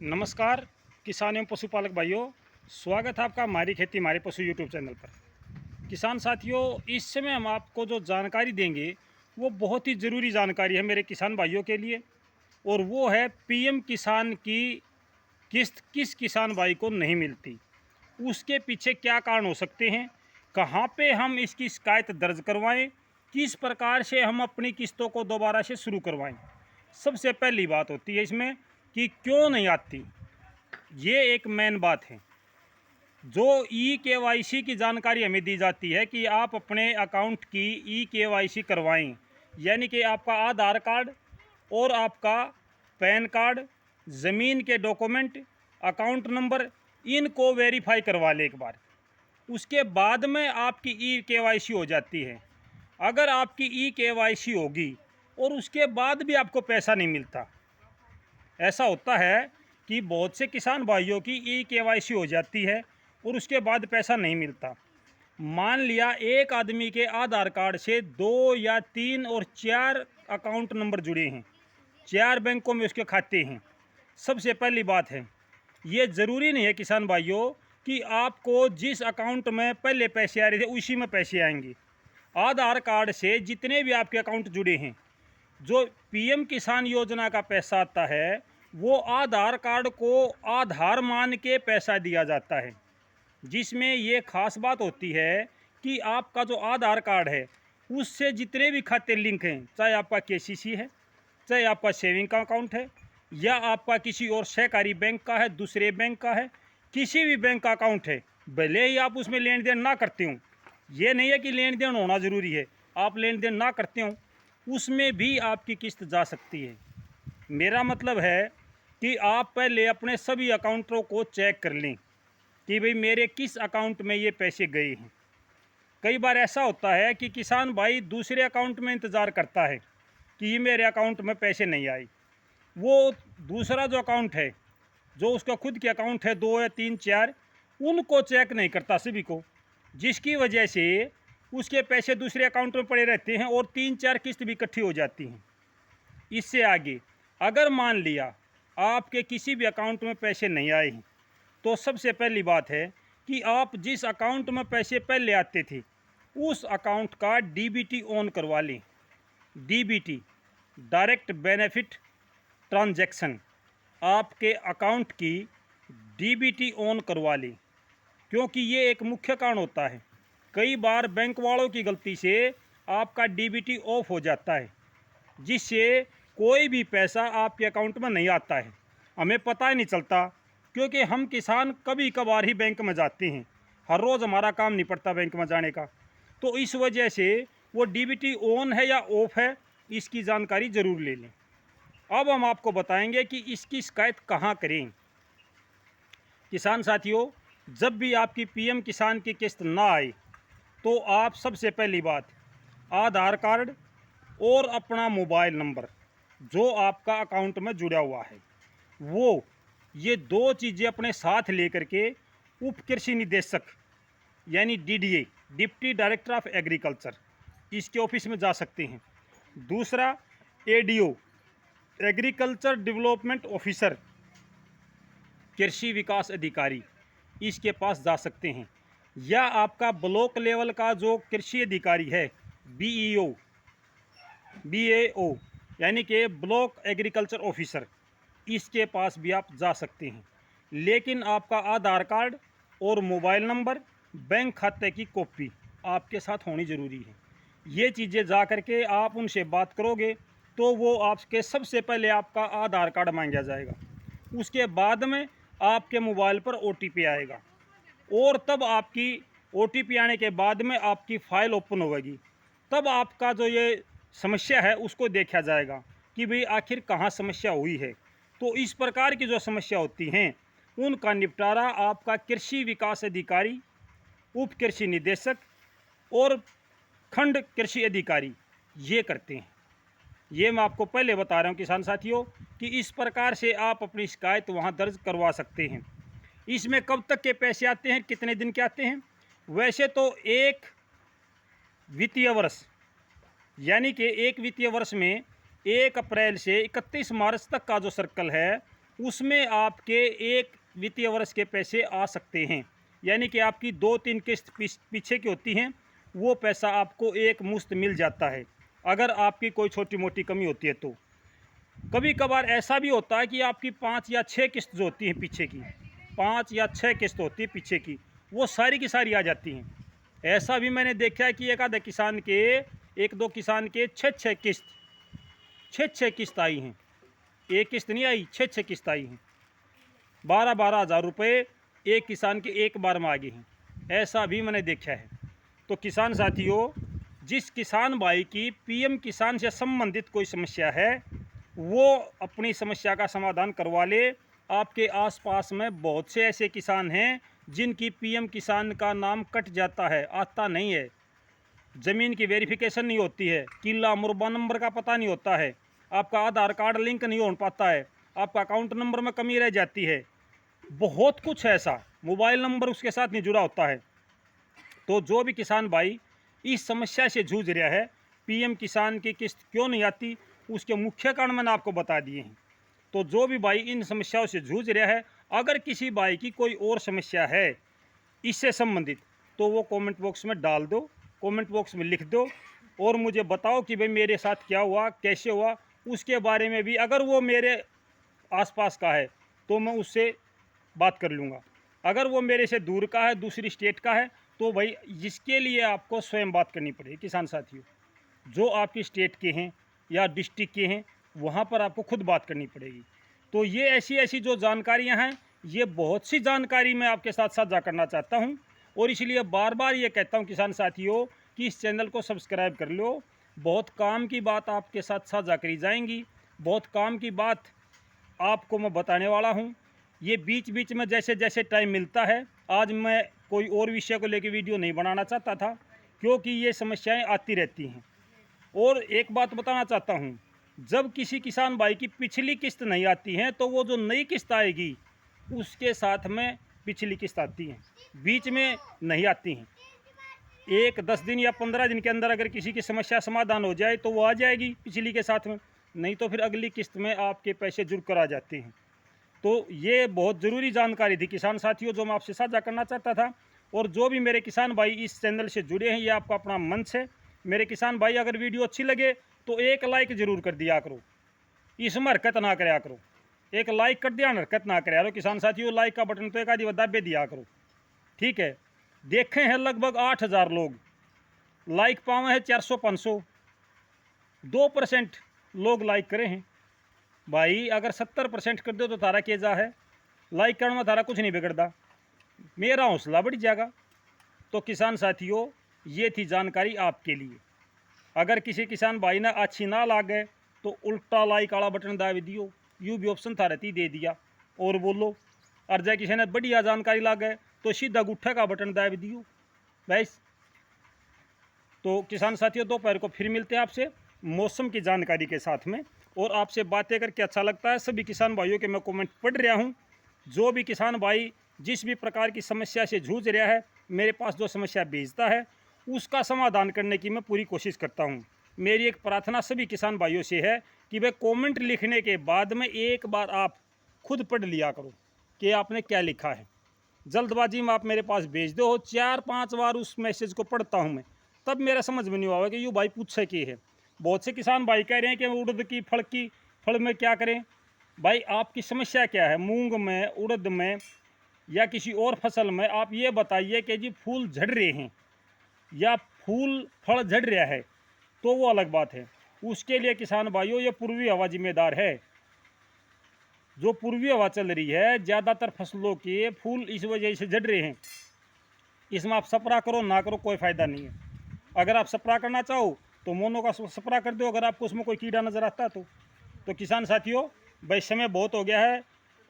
नमस्कार किसान एवं पशुपालक भाइयों, स्वागत है आपका हमारी खेती हमारे पशु यूट्यूब चैनल पर। किसान साथियों, इस समय हम आपको जो जानकारी देंगे वो बहुत ही ज़रूरी जानकारी है मेरे किसान भाइयों के लिए, और वो है पीएम किसान की किस्त किस किसान भाई को नहीं मिलती, उसके पीछे क्या कारण हो सकते हैं, कहाँ पे हम इसकी शिकायत दर्ज करवाएं, किस प्रकार से हम अपनी किस्तों को दोबारा से शुरू करवाएं। सबसे पहली बात होती है इसमें कि क्यों नहीं आती, ये एक मेन बात है। जो ई-केवाईसी की जानकारी हमें दी जाती है कि आप अपने अकाउंट की ई-केवाईसी करवाएं, यानी कि आपका आधार कार्ड और आपका पैन कार्ड, ज़मीन के डॉक्यूमेंट, अकाउंट नंबर, इनको वेरीफाई करवा लें एक बार, उसके बाद में आपकी ई-केवाईसी हो जाती है। अगर आपकी ई-केवाईसी होगी और उसके बाद भी आपको पैसा नहीं मिलता, ऐसा होता है कि बहुत से किसान भाइयों की ई-केवाईसी हो जाती है और उसके बाद पैसा नहीं मिलता। मान लिया एक आदमी के आधार कार्ड से 2 या 3 और 4 अकाउंट नंबर जुड़े हैं, 4 बैंकों में उसके खाते हैं। सबसे पहली बात है, ये ज़रूरी नहीं है किसान भाइयों कि आपको जिस अकाउंट में पहले पैसे आ रहे थे उसी में पैसे आएंगे। आधार कार्ड से जितने भी आपके अकाउंट जुड़े हैं, जो पीएम किसान योजना का पैसा आता है वो आधार कार्ड को आधार मान के पैसा दिया जाता है, जिसमें ये खास बात होती है कि आपका जो आधार कार्ड है उससे जितने भी खाते लिंक हैं, चाहे आपका केसीसी है, चाहे आपका सेविंग का अकाउंट है, या आपका किसी और सहकारी बैंक का है, दूसरे बैंक का है, किसी भी बैंक का अकाउंट है, भले ही आप उसमें लेन देन ना करते हो, ये नहीं है कि लेन देन होना ज़रूरी है, आप लेन देन ना करते हो उसमें भी आपकी किस्त जा सकती है। मेरा मतलब है कि आप पहले अपने सभी अकाउंटों को चेक कर लें कि भाई मेरे किस अकाउंट में ये पैसे गए हैं। कई बार ऐसा होता है कि किसान भाई दूसरे अकाउंट में इंतज़ार करता है कि ये मेरे अकाउंट में पैसे नहीं आए, वो दूसरा जो अकाउंट है, जो उसका खुद के अकाउंट है 2 या 3 4, उनको चेक नहीं करता सभी को, जिसकी वजह से उसके पैसे दूसरे अकाउंट में पड़े रहते हैं और 3 4 किस्त भी इकट्ठी हो जाती हैं। इससे आगे अगर मान लिया आपके किसी भी अकाउंट में पैसे नहीं आए हैं, तो सबसे पहली बात है कि आप जिस अकाउंट में पैसे पहले आते थे उस अकाउंट का डीबीटी ऑन करवा लें। डीबीटी, डायरेक्ट बेनिफिट ट्रांजैक्शन, आपके अकाउंट की डीबीटी ऑन करवा लें, क्योंकि ये एक मुख्य कारण होता है। कई बार बैंक वालों की गलती से आपका डीबीटी ऑफ हो जाता है, जिससे कोई भी पैसा आपके अकाउंट में नहीं आता है, हमें पता ही नहीं चलता, क्योंकि हम किसान कभी कभार ही बैंक में जाते हैं, हर रोज़ हमारा काम नहीं पड़ता बैंक में जाने का। तो इस वजह से वो डीबीटी ऑन है या ऑफ है, इसकी जानकारी ज़रूर ले लें। अब हम आपको बताएंगे कि इसकी शिकायत कहाँ करें। किसान साथियों, जब भी आपकी पीएम किसान की किस्त ना आए तो आप सबसे पहली बात आधार कार्ड और अपना मोबाइल नंबर जो आपका अकाउंट में जुड़ा हुआ है, वो ये 2 चीज़ें अपने साथ लेकर के उप कृषि निदेशक यानी DDA, deputy director of agriculture, इसके ऑफिस में जा सकते हैं। दूसरा एडीओ, एग्रीकल्चर डेवलपमेंट ऑफिसर, कृषि विकास अधिकारी, इसके पास जा सकते हैं। या आपका ब्लॉक लेवल का जो कृषि अधिकारी है, बीईओ, बीएओ यानी कि ब्लॉक एग्रीकल्चर ऑफिसर, इसके पास भी आप जा सकते हैं। लेकिन आपका आधार कार्ड और मोबाइल नंबर, बैंक खाते की कॉपी आपके साथ होनी ज़रूरी है। ये चीज़ें जा कर के आप उनसे बात करोगे तो वो आपके सबसे पहले आपका आधार कार्ड मांगा जाएगा, उसके बाद में आपके मोबाइल पर ओटीपी आएगा, और तब आपकी ओटीपी आने के बाद में आपकी फ़ाइल ओपन होगी। तब आपका जो ये समस्या है उसको देखा जाएगा कि भाई आखिर कहाँ समस्या हुई है। तो इस प्रकार की जो समस्या होती हैं उनका निपटारा आपका कृषि विकास अधिकारी, उप कृषि निदेशक और खंड कृषि अधिकारी ये करते हैं। ये मैं आपको पहले बता रहा हूँ किसान साथियों कि इस प्रकार से आप अपनी शिकायत वहाँ दर्ज करवा सकते हैं। इसमें कब तक के पैसे आते हैं, कितने दिन के आते हैं? वैसे तो एक वित्तीय वर्ष यानी कि एक वित्तीय वर्ष में 1 अप्रैल से 31 मार्च तक का जो सर्कल है उसमें आपके एक वित्तीय वर्ष के पैसे आ सकते हैं। यानी कि आपकी 2-3 किस्त पीछे की होती हैं, वो पैसा आपको एक मुश्त मिल जाता है अगर आपकी कोई छोटी मोटी कमी होती है तो। कभी कभार ऐसा भी होता है कि आपकी 5 या 6 किस्त जो होती हैं पीछे की, 5 या 6 किस्त होती है पीछे की, वो सारी की सारी आ जाती हैं। ऐसा भी मैंने देखा है कि एक आधे किसान के, 1-2 किसान के 6-6 किस्त आई हैं। एक किस्त नहीं आई, 6-6 किस्त आई हैं। 12-12 हज़ार रुपये एक किसान के एक बार में आ गए हैं। ऐसा भी मैंने देखा है। तो किसान साथियों, जिस किसान भाई की पीएम किसान से संबंधित कोई समस्या है, वो अपनी समस्या का समाधान करवा ले। आपके आसपास में बहुत से ऐसे किसान हैं जिनकी पीएम किसान का नाम कट जाता है, आता नहीं है, ज़मीन की वेरिफिकेशन नहीं होती है, किला मुरबा नंबर का पता नहीं होता है, आपका आधार कार्ड लिंक नहीं हो पाता है, आपका अकाउंट नंबर में कमी रह जाती है, बहुत कुछ ऐसा, मोबाइल नंबर उसके साथ नहीं जुड़ा होता है। तो जो भी किसान भाई इस समस्या से जूझ रहा है, पीएम किसान की किस्त क्यों नहीं आती, उसके मुख्य कारण मैंने आपको बता दिए हैं। तो जो भी भाई इन समस्याओं से जूझ रहा है, अगर किसी भाई की कोई और समस्या है इससे संबंधित, तो वो कमेंट बॉक्स में डाल दो, कमेंट बॉक्स में लिख दो और मुझे बताओ कि भाई मेरे साथ क्या हुआ, कैसे हुआ। उसके बारे में भी अगर वो मेरे आसपास का है तो मैं उससे बात कर लूँगा। अगर वो मेरे से दूर का है, दूसरी स्टेट का है, तो भाई जिसके लिए आपको स्वयं बात करनी पड़ेगी किसान साथियों। जो आपकी स्टेट के हैं या डिस्ट्रिक्ट के हैं, वहाँ पर आपको खुद बात करनी पड़ेगी। तो ये ऐसी ऐसी जो जानकारियाँ हैं, ये बहुत सी जानकारी मैं आपके साथ साझा करना चाहता हूँ और इसलिए बार बार ये कहता हूँ किसान साथियों कि इस चैनल को सब्सक्राइब कर लो। बहुत काम की बात आपके साथ साझा करी जाएंगी, बहुत काम की बात आपको मैं बताने वाला हूँ। ये बीच बीच में जैसे जैसे टाइम मिलता है, आज मैं कोई और विषय को लेकर वीडियो नहीं बनाना चाहता था क्योंकि ये समस्याएं आती रहती हैं। और एक बात बताना चाहता हूँ, जब किसी किसान भाई की पिछली किस्त नहीं आती है तो वो जो नई किस्त आएगी उसके साथ में पिछली किस्त आती है, बीच में नहीं आती हैं। 10 दिन या 15 दिन के अंदर अगर किसी की समस्या समाधान हो जाए तो वो आ जाएगी पिछली के साथ में, नहीं तो फिर अगली किस्त में आपके पैसे जुड़ कर आ जाते हैं। तो ये बहुत ज़रूरी जानकारी थी किसान साथियों, जो मैं आपसे साझा करना चाहता था। और जो भी मेरे किसान भाई इस चैनल से जुड़े हैं, ये आपका अपना मंच है। मेरे किसान भाई अगर वीडियो अच्छी लगे तो एक लाइक ज़रूर कर दिया करो, इसमें हरकत ना कराया करो। एक लाइक कर दिया, हरकत ना कराया करो किसान साथियों। लाइक का बटन तो एक आधी दाबे दिया करो, ठीक है। देखे हैं लगभग 8,000 लोग, लाइक पावे हैं 400-500, 2% लोग लाइक करे हैं। भाई अगर 70% कर दो तो तारा केजा है, लाइक करने में तारा कुछ नहीं बिगड़ता, मेरा हौसला बढ़ जाएगा। तो किसान साथियों, ये थी जानकारी आपके लिए। अगर किसी किसान भाई ने अच्छी ना लागे तो उल्टा लाइक वाला बटन दाब दियो, यू भी ऑप्शन था रहती दे दिया और बोलो। और जब किसी ने बढ़िया जानकारी लागे तो सीधा गुट्ठा का बटन दाब दियो बस। तो किसान साथियों, दोपहर को फिर मिलते हैं आपसे मौसम की जानकारी के साथ में। और आपसे बातें करके अच्छा लगता है। सभी किसान भाइयों के मैं कमेंट पढ़ रहा हूँ। जो भी किसान भाई जिस भी प्रकार की समस्या से जूझ रहा है, मेरे पास जो समस्या भेजता है उसका समाधान करने की मैं पूरी कोशिश करता हूँ। मेरी एक प्रार्थना सभी किसान भाइयों से है कि वे कमेंट लिखने के बाद में एक बार आप खुद पढ़ लिया करो कि आपने क्या लिखा है। जल्दबाजी में आप मेरे पास भेज दो, 4-5 बार उस मैसेज को पढ़ता हूँ मैं, तब मेरा समझ में नहीं आवा कि यूँ भाई पूछे की है। बहुत से किसान भाई कह रहे हैं कि उड़द की फल में क्या करें। भाई आपकी समस्या क्या है, मूंग में, उड़द में या किसी और फसल में, आप ये बताइए कि जी फूल झड़ रहे हैं या फल झड़ रहा है, तो वो अलग बात है। उसके लिए किसान भाइयों ये पूर्वी हवा जिम्मेदार है। जो पूर्वी हवा चल रही है, ज़्यादातर फसलों के फूल इस वजह से झड़ रहे हैं। इसमें आप स्प्रे करो ना करो कोई फ़ायदा नहीं है। अगर आप स्प्रे करना चाहो तो मोनो का स्प्रे कर दो, अगर आपको उसमें कोई कीड़ा नज़र आता है तो किसान साथियों, भाई समय बहुत हो गया है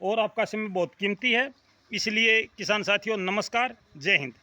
और आपका समय बहुत कीमती है। इसलिए किसान साथियों, नमस्कार, जय हिंद।